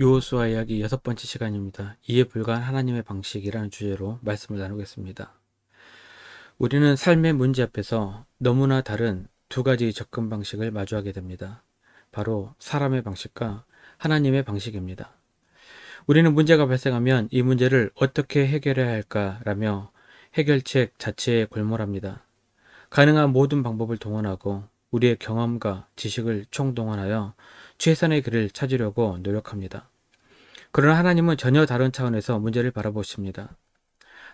여호수아 이야기 6번째 시간입니다. 이해 불가한 하나님의 방식이라는 주제로 말씀을 나누겠습니다. 우리는 삶의 문제 앞에서 너무나 다른 두 가지 접근 방식을 마주하게 됩니다. 바로 사람의 방식과 하나님의 방식입니다. 우리는 문제가 발생하면 이 문제를 어떻게 해결해야 할까라며 해결책 자체에 골몰합니다. 가능한 모든 방법을 동원하고 우리의 경험과 지식을 총동원하여 최선의 길을 찾으려고 노력합니다. 그러나 하나님은 전혀 다른 차원에서 문제를 바라보십니다.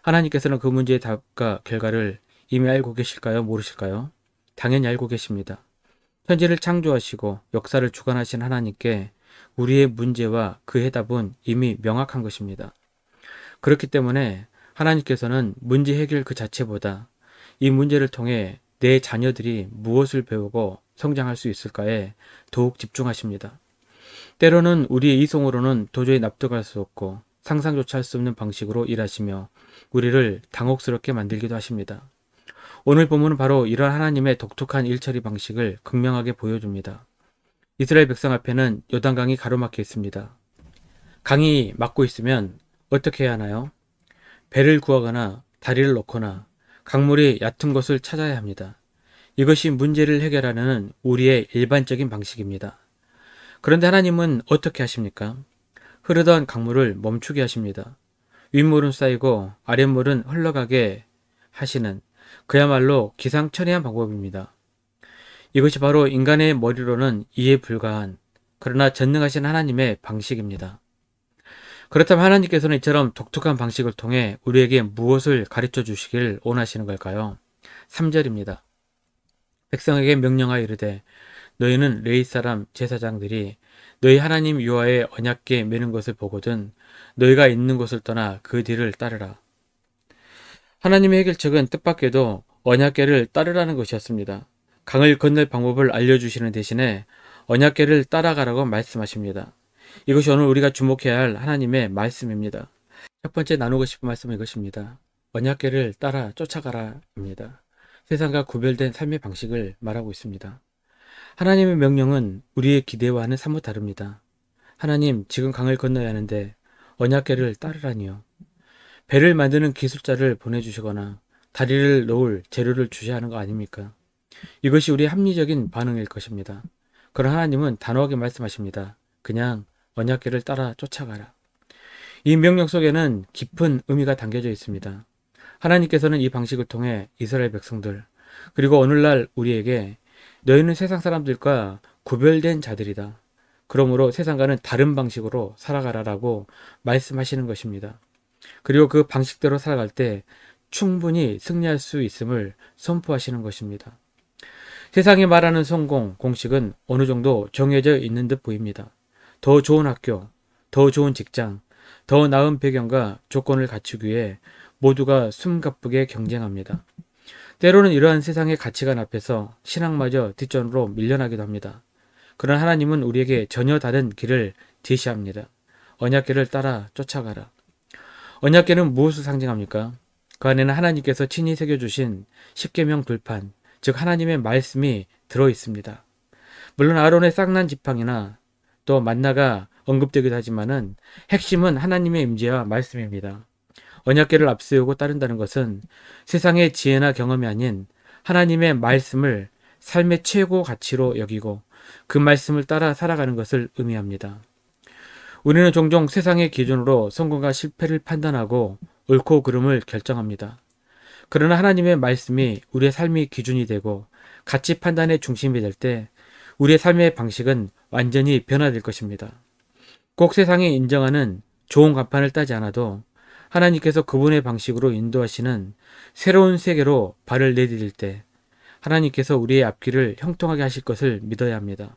하나님께서는 그 문제의 답과 결과를 이미 알고 계실까요? 모르실까요? 당연히 알고 계십니다. 현재를 창조하시고 역사를 주관하신 하나님께 우리의 문제와 그 해답은 이미 명확한 것입니다. 그렇기 때문에 하나님께서는 문제 해결 그 자체보다 이 문제를 통해 내 자녀들이 무엇을 배우고 성장할 수 있을까에 더욱 집중하십니다. 때로는 우리의 이성으로는 도저히 납득할 수 없고 상상조차 할 수 없는 방식으로 일하시며 우리를 당혹스럽게 만들기도 하십니다. 오늘 본문은 바로 이러한 하나님의 독특한 일처리 방식을 극명하게 보여줍니다. 이스라엘 백성 앞에는 요단강이 가로막혀 있습니다. 강이 막고 있으면 어떻게 해야 하나요? 배를 구하거나 다리를 놓거나 강물이 얕은 곳을 찾아야 합니다. 이것이 문제를 해결하는 우리의 일반적인 방식입니다. 그런데 하나님은 어떻게 하십니까? 흐르던 강물을 멈추게 하십니다. 윗물은 쌓이고 아랫물은 흘러가게 하시는 그야말로 기상천외한 방법입니다. 이것이 바로 인간의 머리로는 이해 불가한 그러나 전능하신 하나님의 방식입니다. 그렇다면 하나님께서는 이처럼 독특한 방식을 통해 우리에게 무엇을 가르쳐 주시길 원하시는 걸까요? 3절입니다. 백성에게 명령하여 이르되 너희는 레위 사람 제사장들이 너희 하나님 여호와의 언약궤 매는 것을 보거든 너희가 있는 곳을 떠나 그 뒤를 따르라. 하나님의 해결책은 뜻밖에도 언약궤를 따르라는 것이었습니다. 강을 건널 방법을 알려주시는 대신에 언약궤를 따라가라고 말씀하십니다. 이것이 오늘 우리가 주목해야 할 하나님의 말씀입니다. 첫 번째 나누고 싶은 말씀은 이것입니다. 언약궤를 따라 쫓아가라입니다. 세상과 구별된 삶의 방식을 말하고 있습니다. 하나님의 명령은 우리의 기대와는 사뭇 다릅니다. 하나님, 지금 강을 건너야 하는데 언약궤를 따르라니요. 배를 만드는 기술자를 보내주시거나 다리를 놓을 재료를 주셔야 하는 거 아닙니까? 이것이 우리의 합리적인 반응일 것입니다. 그러나 하나님은 단호하게 말씀하십니다. 그냥 언약궤를 따라 쫓아가라. 이 명령 속에는 깊은 의미가 담겨져 있습니다. 하나님께서는 이 방식을 통해 이스라엘 백성들 그리고 오늘날 우리에게 너희는 세상 사람들과 구별된 자들이다. 그러므로 세상과는 다른 방식으로 살아가라라고 말씀하시는 것입니다. 그리고 그 방식대로 살아갈 때 충분히 승리할 수 있음을 선포하시는 것입니다. 세상이 말하는 성공 공식은 어느 정도 정해져 있는 듯 보입니다. 더 좋은 학교, 더 좋은 직장, 더 나은 배경과 조건을 갖추기 위해 모두가 숨가쁘게 경쟁합니다. 때로는 이러한 세상의 가치관 앞에서 신앙마저 뒷전으로 밀려나기도 합니다. 그러나 하나님은 우리에게 전혀 다른 길을 제시합니다. 언약궤를 따라 쫓아가라. 언약궤는 무엇을 상징합니까? 그 안에는 하나님께서 친히 새겨주신 십계명 돌판, 즉 하나님의 말씀이 들어있습니다. 물론 아론의 쌍난 지팡이나 또 만나가 언급되기도 하지만은 핵심은 하나님의 임재와 말씀입니다. 언약궤를 앞세우고 따른다는 것은 세상의 지혜나 경험이 아닌 하나님의 말씀을 삶의 최고 가치로 여기고 그 말씀을 따라 살아가는 것을 의미합니다. 우리는 종종 세상의 기준으로 성공과 실패를 판단하고 옳고 그름을 결정합니다. 그러나 하나님의 말씀이 우리의 삶의 기준이 되고 가치 판단의 중심이 될 때 우리의 삶의 방식은 완전히 변화될 것입니다. 꼭 세상이 인정하는 좋은 간판을 따지 않아도 하나님께서 그분의 방식으로 인도하시는 새로운 세계로 발을 내디딜 때 하나님께서 우리의 앞길을 형통하게 하실 것을 믿어야 합니다.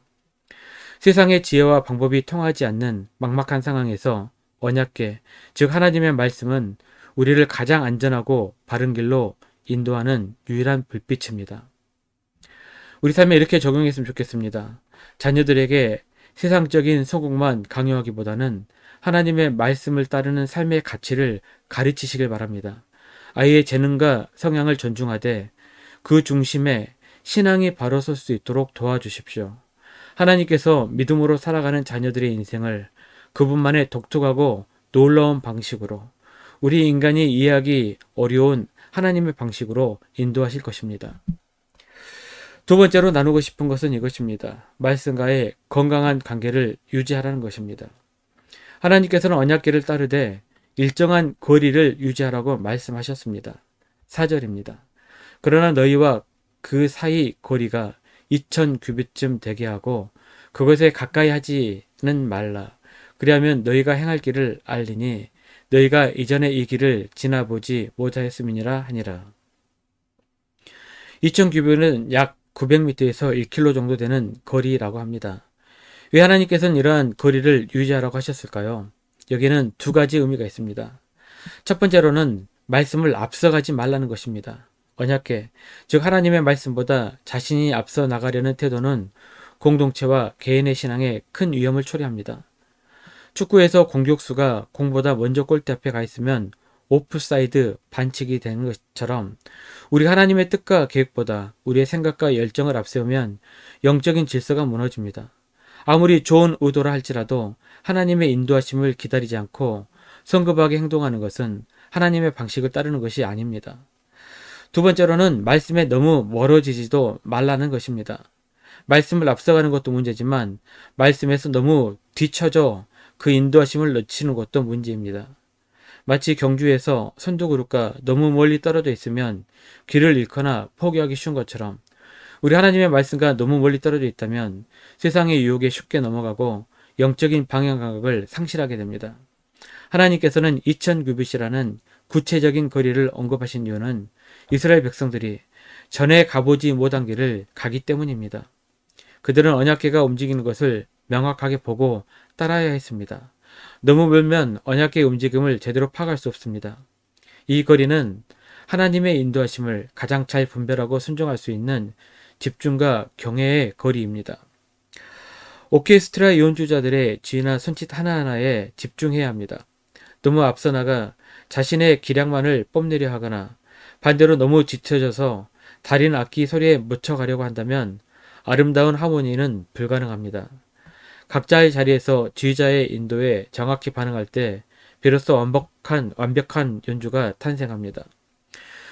세상의 지혜와 방법이 통하지 않는 막막한 상황에서 언약궤, 즉 하나님의 말씀은 우리를 가장 안전하고 바른 길로 인도하는 유일한 불빛입니다. 우리 삶에 이렇게 적용했으면 좋겠습니다. 자녀들에게 세상적인 성공만 강요하기보다는 하나님의 말씀을 따르는 삶의 가치를 가르치시길 바랍니다. 아이의 재능과 성향을 존중하되 그 중심에 신앙이 바로 설 수 있도록 도와주십시오. 하나님께서 믿음으로 살아가는 자녀들의 인생을 그분만의 독특하고 놀라운 방식으로 우리 인간이 이해하기 어려운 하나님의 방식으로 인도하실 것입니다. 두 번째로 나누고 싶은 것은 이것입니다. 말씀과의 건강한 관계를 유지하라는 것입니다. 하나님께서는 언약궤를 따르되 일정한 거리를 유지하라고 말씀하셨습니다. 4절입니다. 그러나 너희와 그 사이 거리가 2000규빗쯤 되게 하고 그것에 가까이 하지는 말라. 그리하면 너희가 행할 길을 알리니 너희가 이전에 이 길을 지나보지 못하였음이니라 하니라. 2000규빗은 약 900m에서 1km 정도 되는 거리라고 합니다. 왜 하나님께서는 이러한 거리를 유지하라고 하셨을까요? 여기에는 두 가지 의미가 있습니다. 첫 번째로는 말씀을 앞서가지 말라는 것입니다. 언약궤, 즉 하나님의 말씀보다 자신이 앞서 나가려는 태도는 공동체와 개인의 신앙에 큰 위험을 초래합니다. 축구에서 공격수가 공보다 먼저 골대 앞에 가 있으면 오프사이드 반칙이 되는 것처럼 우리 하나님의 뜻과 계획보다 우리의 생각과 열정을 앞세우면 영적인 질서가 무너집니다. 아무리 좋은 의도라 할지라도 하나님의 인도하심을 기다리지 않고 성급하게 행동하는 것은 하나님의 방식을 따르는 것이 아닙니다. 두 번째로는 말씀에 너무 멀어지지도 말라는 것입니다. 말씀을 앞서가는 것도 문제지만 말씀에서 너무 뒤처져 그 인도하심을 놓치는 것도 문제입니다. 마치 경주에서 선두그룹과 너무 멀리 떨어져 있으면 길을 잃거나 포기하기 쉬운 것처럼 우리 하나님의 말씀과 너무 멀리 떨어져 있다면 세상의 유혹에 쉽게 넘어가고 영적인 방향감각을 상실하게 됩니다. 하나님께서는 2000규빗이라는 구체적인 거리를 언급하신 이유는 이스라엘 백성들이 전에 가보지 못한 길을 가기 때문입니다. 그들은 언약궤가 움직이는 것을 명확하게 보고 따라야 했습니다. 너무 멀면 언약궤의 움직임을 제대로 파악할 수 없습니다. 이 거리는 하나님의 인도하심을 가장 잘 분별하고 순종할 수 있는 집중과 경외의 거리입니다. 오케스트라 연주자들의 지휘나 손짓 하나하나에 집중해야 합니다. 너무 앞서 나가 자신의 기량만을 뽐내려 하거나 반대로 너무 지쳐져서 다른 악기 소리에 묻혀가려고 한다면 아름다운 하모니는 불가능합니다. 각자의 자리에서 지휘자의 인도에 정확히 반응할 때 비로소 완벽한 연주가 탄생합니다.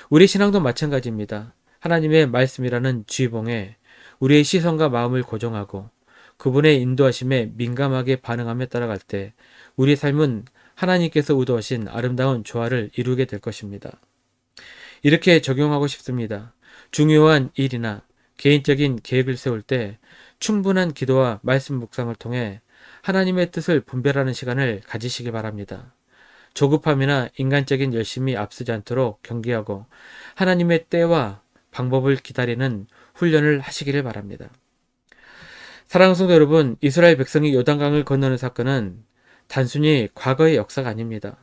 우리 신앙도 마찬가지입니다. 하나님의 말씀이라는 쥐봉에 우리의 시선과 마음을 고정하고 그분의 인도하심에 민감하게 반응하며 따라갈 때 우리 삶은 하나님께서 의도하신 아름다운 조화를 이루게 될 것입니다. 이렇게 적용하고 싶습니다. 중요한 일이나 개인적인 계획을 세울 때 충분한 기도와 말씀 묵상을 통해 하나님의 뜻을 분별하는 시간을 가지시기 바랍니다. 조급함이나 인간적인 열심이 앞서지 않도록 경계하고 하나님의 때와 방법을 기다리는 훈련을 하시기를 바랍니다. 사랑하는 성도 여러분, 이스라엘 백성이 요단강을 건너는 사건은 단순히 과거의 역사가 아닙니다.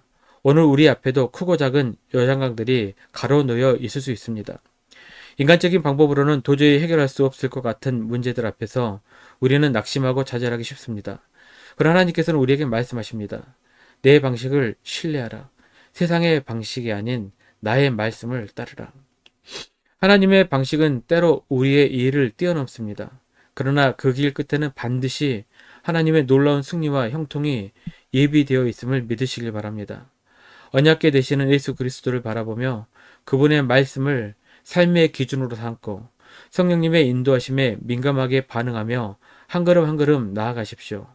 오늘 우리 앞에도 크고 작은 요단강들이 가로놓여 있을 수 있습니다. 인간적인 방법으로는 도저히 해결할 수 없을 것 같은 문제들 앞에서 우리는 낙심하고 좌절하기 쉽습니다. 그러나 하나님께서는 우리에게 말씀하십니다. 내 방식을 신뢰하라. 세상의 방식이 아닌 나의 말씀을 따르라. 하나님의 방식은 때로 우리의 이해를 뛰어넘습니다. 그러나 그 길 끝에는 반드시 하나님의 놀라운 승리와 형통이 예비되어 있음을 믿으시길 바랍니다. 언약궤 되시는 예수 그리스도를 바라보며 그분의 말씀을 삶의 기준으로 삼고 성령님의 인도하심에 민감하게 반응하며 한 걸음 한 걸음 나아가십시오.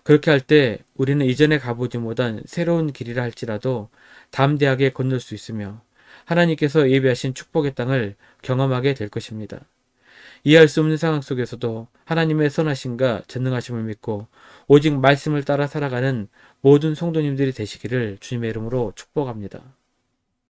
그렇게 할 때 우리는 이전에 가보지 못한 새로운 길이라 할지라도 담대하게 건널 수 있으며 하나님께서 예비하신 축복의 땅을 경험하게 될 것입니다. 이해할 수 없는 상황 속에서도 하나님의 선하심과 전능하심을 믿고 오직 말씀을 따라 살아가는 모든 성도님들이 되시기를 주님의 이름으로 축복합니다.